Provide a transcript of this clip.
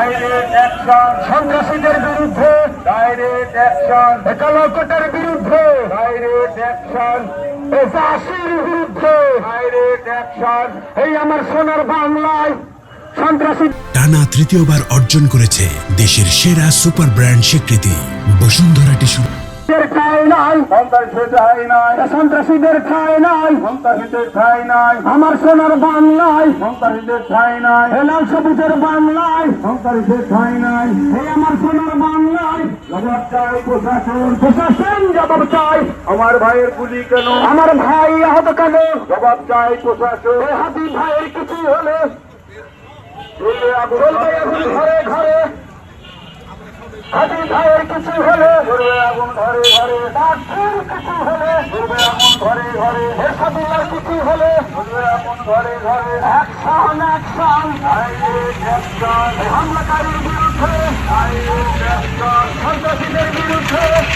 Direct action, সন্ত্রাসীদের বিরুদ্ধে direct action, একালকটার বিরুদ্ধে ডাইরেক্ট অ্যাকশন, ফাঁসির বিরুদ্ধে ডাইরেক্ট অ্যাকশন। এই আমার সোনার বাংলায় সন্ত্রাসী টানা তৃতীয়বার অর্জন করেছে দেশের সেরা সুপার ব্র্যান্ড স্বীকৃতি বসুন্ধরা টিস্যু। ঠাঁই নাই, সন্ত্রাসীদের ঠাঁই নাই, সন্ত্রাসীদের ঠাঁই নাই, সন্ত্রাসীদের ঠাঁই নাই, আমার সোনার বাংলায়, সন্ত্রাসীদের ঠাঁই নাই, লাল সবুজের বাংলায়, সন্ত্রাসীদের ঠাঁই নাই। এই আমার সোনার বাংলায় জবাব চাই প্রশাসন, প্রশাসন জবাব চাই। আমার ভাইয়ের গুলি কেন? আমার ভাই আহত কেন? জবাব চাই প্রশাসন। এই হাতি ভাইয়ের কিছু হলে চলবে আগুন, চলবে এখন ঘরে ঘরে, হাতি ভাইয়ের কিছু হলে চলবে আগুন ঘরে ঘরে, ডাক্তার কিছু হলে, চলবে আগুন ঘরে ঘরে, এসবের কিছু হলে চলবে আগুন ঘরে ঘরে। অ্যাকশন অ্যাকশন, ডাইরেক্ট অ্যাকশন, হামলাকারীর বিরুদ্ধে, ডাইরেক্ট অ্যাকশন। সন্ত্রাসীদের বিরুদ্ধে